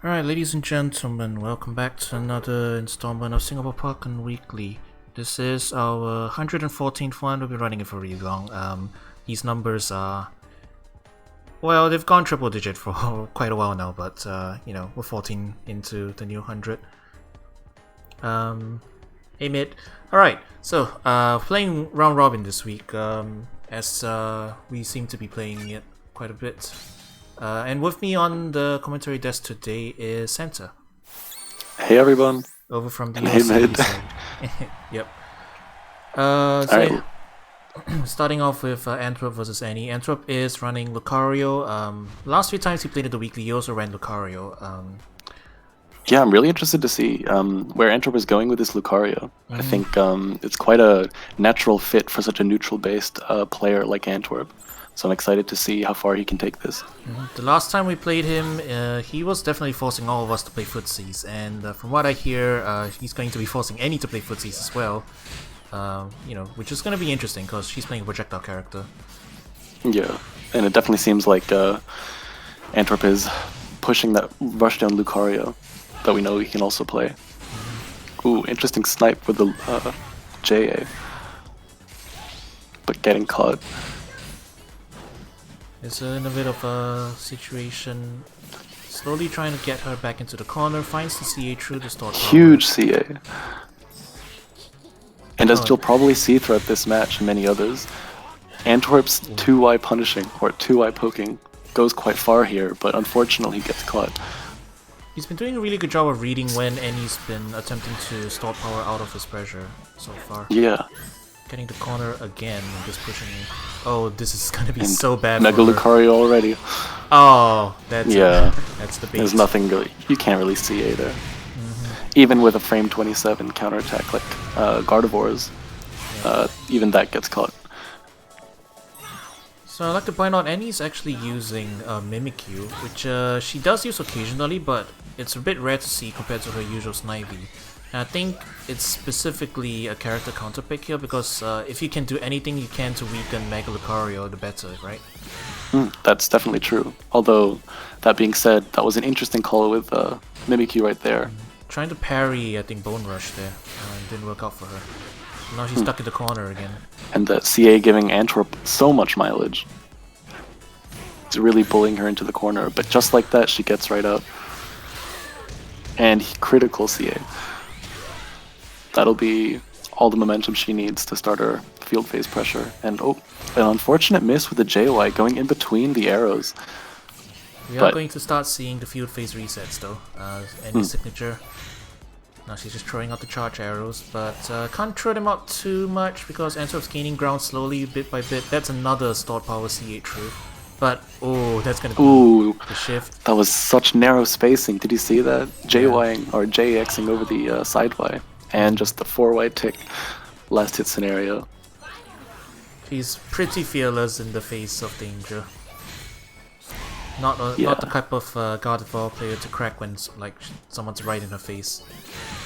Alright, ladies and gentlemen, welcome back to another installment of Singapore Pokken Weekly. This is our 114th one. We'll be running it for really long. These numbers are... well, they've gone triple digit for quite a while now, but, we're 14 into the new 100. Hey mid. Alright, so, playing round robin this week, as we seem to be playing it quite a bit. And with me on the commentary desk today is Santa. Hey everyone. Over from the hey mid. Yep. Alright. Starting off with Antwerp versus Annie. Antwerp is running Lucario. Last few times he played at the weekly, he also ran Lucario. Yeah, I'm really interested to see where Antwerp is going with this Lucario. I think it's quite a natural fit for such a neutral-based player like Antwerp. So I'm excited to see how far he can take this. The last time we played him, he was definitely forcing all of us to play footsies, and from what I hear, he's going to be forcing Annie to play footsies as well. Which is going to be interesting because she's playing a projectile character. Yeah, and it definitely seems like Antwerp is pushing that rush down Lucario that we know he can also play. Ooh, interesting snipe with the JA, but getting caught. It's in a bit of a situation. Slowly trying to get her back into the corner, finds the CA through the store. Huge CA. And as you'll probably see throughout this match and many others, Antwerp's 2Y punishing, or 2Y poking, goes quite far here, but unfortunately he gets caught. He's been doing a really good job of reading when Annie's been attempting to store power out of his pressure so far. Yeah. Getting the corner again and just pushing. Oh, this is gonna be so bad. Mega Lucario already. Oh, that's that's the bait. There's nothing really. You can't really CA there. Even with a frame 27 counterattack like Gardevoir's, even that gets caught. So I'd like to point out Annie's actually using Mimikyu, which she does use occasionally, but it's a bit rare to see compared to her usual Snivy. And I think it's specifically a character counterpick here because if you can do anything you can to weaken Mega Lucario, the better, right? That's definitely true. Although, that being said, that was an interesting call with Mimikyu right there. Trying to parry, I think, Bone Rush there. Didn't work out for her. Now she's stuck in the corner again. And the CA giving Antwerp so much mileage. It's really bullying her into the corner, but just like that, she gets right up. And critical CA. That'll be all the momentum she needs to start her field phase pressure. And an unfortunate miss with the JY going in between the arrows. We are going to start seeing the field phase resets though. Any signature. Now she's just throwing out the charge arrows, but can't throw them out too much because Antwerp's gaining ground slowly, bit by bit. That's another stored power C8 through. But, that's gonna be the shift. That was such narrow spacing. Did you see that? JYing or JXing over the side Y. And just the 4Y tick last hit scenario. She's pretty fearless in the face of danger. Not the type of Gardevoir player to crack when someone's right in her face.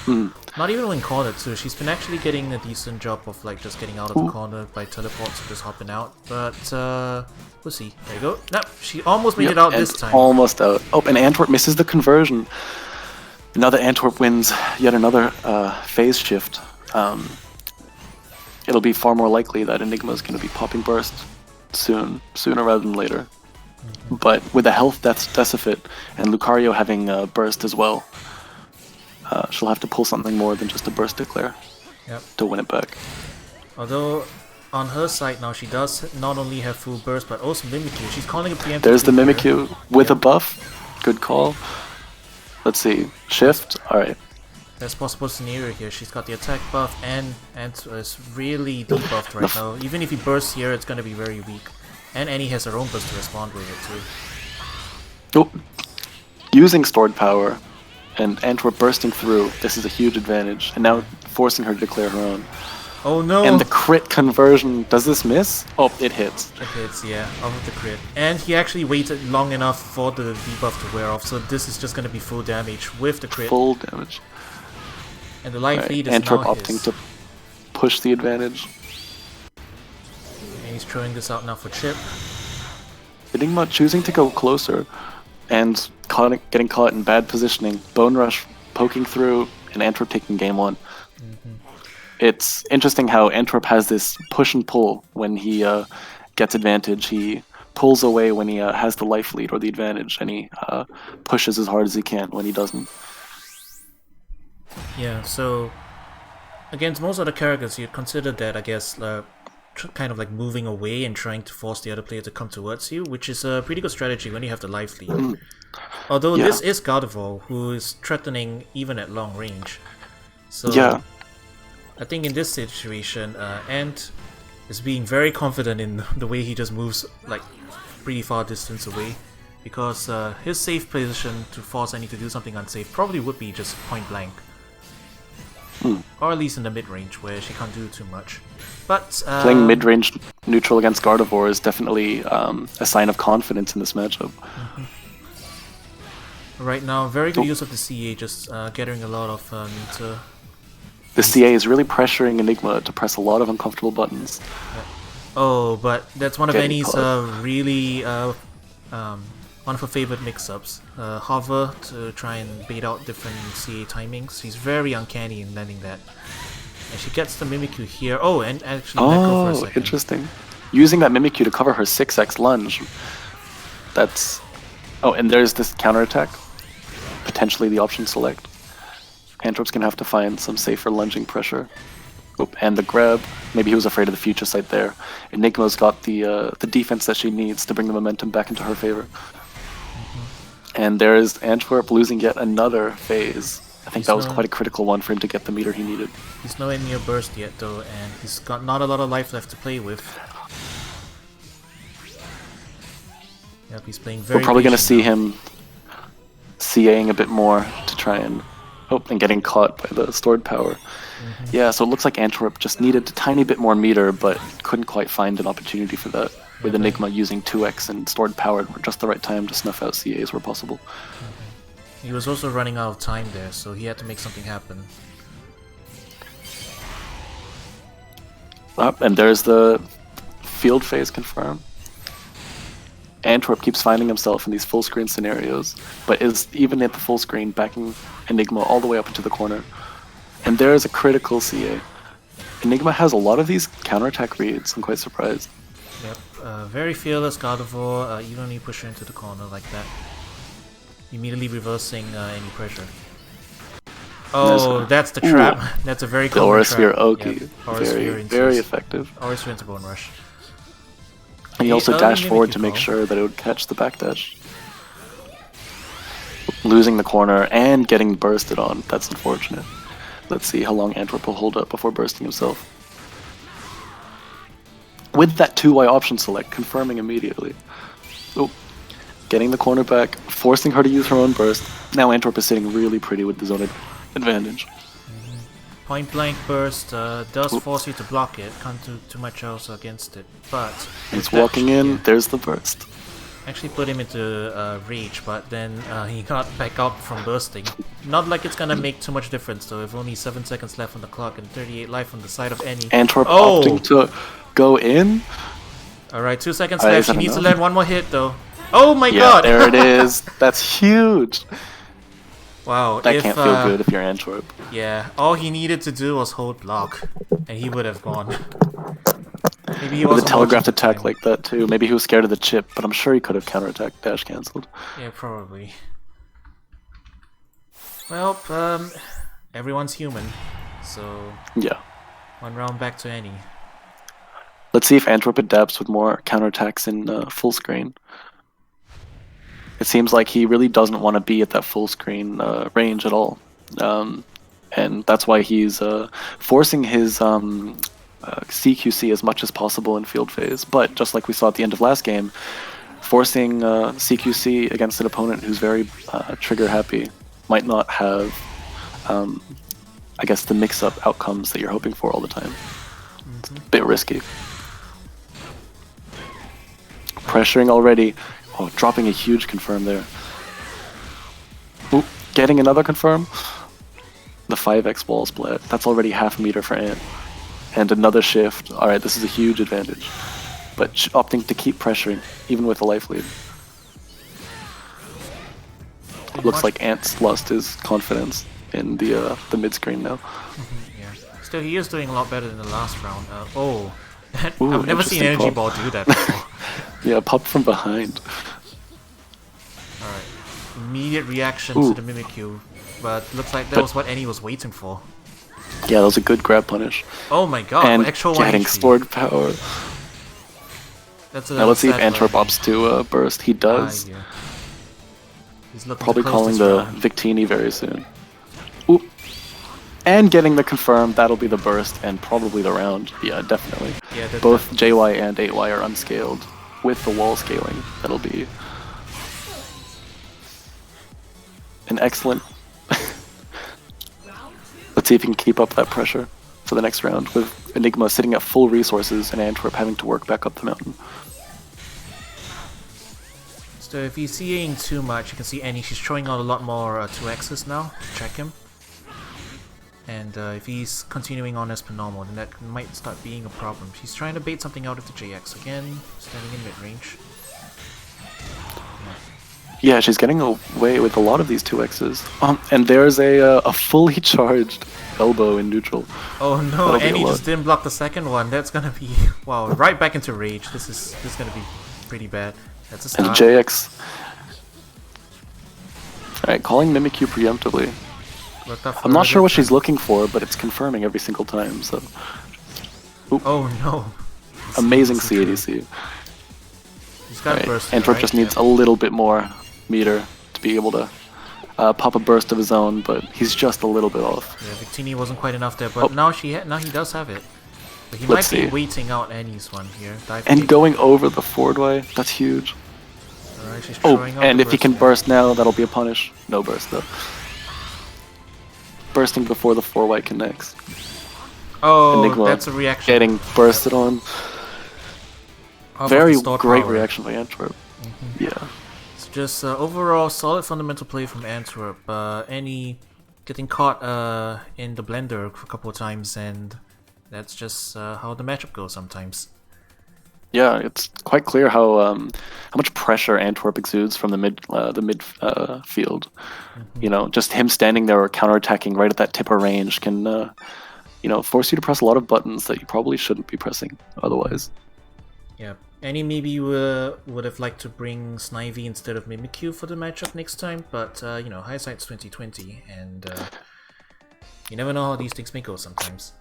Not even when cornered too. She's been actually getting a decent job of just getting out of the corner by teleports and just hopping out. But we'll see. There you go. Nope, she almost made it out this time. Almost out. Oh, and Antwerp misses the conversion. Now that Antwerp wins yet another phase shift, it'll be far more likely that Enigma is going to be popping burst sooner rather than later. But with a health deficit and Lucario having burst as well, she'll have to pull something more than just a burst declare to win it back. Although on her side now she does not only have full burst but also Mimikyu. She's calling a preemptive. There's the Mimikyu with a buff. Good call. Let's see. Shift. Alright. There's possible scenario here. She's got the attack buff and is really debuffed right now. Even if he bursts here, it's going to be very weak. And Annie has her own burst to respond with it too. Oh. Using stored power and Antwerp bursting through, this is a huge advantage. And now forcing her to declare her own. Oh no! And the crit conversion, does this miss? Oh, it hits. It hits, yeah, off of the crit. And he actually waited long enough for the debuff to wear off, so this is just going to be full damage with the crit. Full damage. And the life lead is Antwerp now opting to push the advantage. And he's throwing this out now for Chip. Enigma choosing to go closer. and getting caught in bad positioning. Bone Rush poking through, and Antwerp taking game 1. It's interesting how Antwerp has this push and pull when he gets advantage. He pulls away when he has the life lead or the advantage, and he pushes as hard as he can when he doesn't. Yeah, so against most other characters, you'd consider that, I guess, kind of like moving away and trying to force the other player to come towards you, which is a pretty good strategy when you have the life lead. Although this is Gardevoir, who is threatening even at long range. So I think in this situation, Ant is being very confident in the way he just moves like pretty far distance away, because his safe position to force Annie to do something unsafe probably would be just point blank. Or at least in the mid-range, where she can't do too much. But playing mid-range neutral against Gardevoir is definitely a sign of confidence in this matchup. Right now, very good use of the CA, just gathering a lot of meter. The CA is really pressuring Enigma to press a lot of uncomfortable buttons. Oh, but that's one of Getting Annie's caught. really one of her favorite mix-ups. Hover to try and bait out different CA timings. She's very uncanny in landing that. And she gets the Mimikyu here. Oh, and actually let go for a second. Interesting. Using that Mimikyu to cover her 6x lunge. That's... Oh, and there's this counterattack. Potentially the option select. Antwerp's gonna have to find some safer lunging pressure. Oop, and the grab. Maybe he was afraid of the future sight there. Enigma's got the defense that she needs to bring the momentum back into her favor. And there is Antwerp losing yet another phase. I think that was quite a critical one for him to get the meter he needed. He's nowhere near burst yet though, and he's got not a lot of life left to play with. Yep, he's playing very. We're probably gonna see now. him CAing a bit more to try and and getting caught by the stored power. Yeah, so it looks like Antwerp just needed a tiny bit more meter, but couldn't quite find an opportunity for that. With Enigma using 2x and stored power at just the right time to snuff out CAs where possible. He was also running out of time there, so he had to make something happen. And there's the field phase confirm. Antwerp keeps finding himself in these full screen scenarios, but is even at the full screen backing Enigma all the way up into the corner. And there is a critical CA. Enigma has a lot of these counterattack reads, I'm quite surprised. Yep, very fearless Gardevoir, even when you push her into the corner like that. Immediately reversing any pressure. Oh, that's the trap. That's a very the common Aura trap. Sphere Oki. Yep. Aura Sphere Very effective. Aura Sphere into Bone Rush. And he also dashed forward to make call. sure that it would catch the backdash. Losing the corner and getting bursted on. That's unfortunate. Let's see how long Antwerp will hold up before bursting himself. With that 2Y option select, confirming immediately. Oh, getting the corner back, forcing her to use her own burst. Now Antwerp is sitting really pretty with the zone advantage. Point blank burst does force you to block it. Can't do too much else against it, but He's walking in. There's the burst. Actually put him into rage, but then he got back out from bursting. Not like it's gonna make too much difference though. With only 7 seconds left on the clock and 38 life on the side of Annie. Antwerp opting to go in. All right, 2 seconds left. She needs to land one more hit though. Oh my Yeah, god! there it is. That's huge. Wow, That can't feel good if you're Antwerp. Yeah, all he needed to do was hold block, and he would have gone. Maybe he With a wasn't telegraphed watching the attack time. like that too. Maybe he was scared of the chip, but I'm sure he could have counterattacked dash cancelled. Yeah, probably. Well, everyone's human, so Yeah. one round back to Annie. Let's see if Antwerp adapts with more counterattacks in full screen. It seems like he really doesn't want to be at that full screen range at all. And that's why he's forcing his CQC as much as possible in field phase. But just like we saw at the end of last game, forcing CQC against an opponent who's very trigger happy might not have, I guess, the mix-up outcomes that you're hoping for all the time. It's a bit risky. Pressuring already. Oh, dropping a huge confirm there. Ooh, getting another confirm. The 5x wall split. That's already half a meter for Ant. And another shift. Alright, this is a huge advantage. But opting to keep pressuring, even with a life lead. looks much. like Ant's lost his confidence in the mid screen now. Yeah. Still, he is doing a lot better than the last round. Ooh, I've never seen interesting Energy pop. Ball do that before. Yeah, pop from behind. Alright. Immediate reaction Ooh. to the Mimikyu. But looks like that But- was what Annie was waiting for. Yeah, that was a good grab punish. Oh my god, And extra 1 getting HP. sword power. That's a Now let's see if sad Antwerp for Annie. opts to burst. He does. Yeah. He's looking Probably to close calling this the round. Victini very soon. Ooh. And getting the confirm, that'll be the burst and probably the round. Yeah, definitely. Yeah, that Both JY and 8Y are unscaled. With the wall scaling, that'll be an excellent... Let's see if he can keep up that pressure for the next round, with Enigma sitting at full resources and Antwerp having to work back up the mountain. So if he's seeing too much, you can see Annie, she's throwing out a lot more 2Xs now to check him. And if he's continuing on as per normal, then that might start being a problem. She's trying to bait something out of the JX again, standing in mid-range. Yeah, she's getting away with a lot of these 2Xs. And there's a fully charged elbow in neutral. Oh no, That'll be a Annie lot. just didn't block the second one. That's gonna be... wow, right back into rage. This is gonna be pretty bad. That's a And start. JX. Alright, calling Mimikyu preemptively. Worked out for I'm not her sure what good she's time. looking for, but it's confirming every single time, so... Oh no. Amazing This is true. CADC. He's got a burst. Antwerp right? just needs Yeah. a little bit more meter to be able to pop a burst of his own, but he's just a little bit off. Yeah, Victini wasn't quite enough there, but now now he does have it. But he Let's might be see. waiting out Annie's one here. Dive And kick. going over the forward way, that's huge. Alright, she's Oh, throwing out and the if he can there. burst now, that'll be a punish. No burst though. Bursting before the 4-way connects. Oh, Enigma that's a reaction. Getting bursted on. How about Very the stored great power? reaction by Antwerp. Yeah. It's just overall solid fundamental play from Antwerp. Annie getting caught in the blender a couple of times, and that's just how the matchup goes sometimes. Yeah, it's quite clear how much pressure Antwerp exudes from the mid field. You know, just him standing there or counterattacking right at that tipper range can you know, force you to press a lot of buttons that you probably shouldn't be pressing otherwise. Yeah, Annie maybe would have liked to bring Snivy instead of Mimikyu for the matchup next time, but you know, hindsight's 2020, and you never know how these things may go sometimes.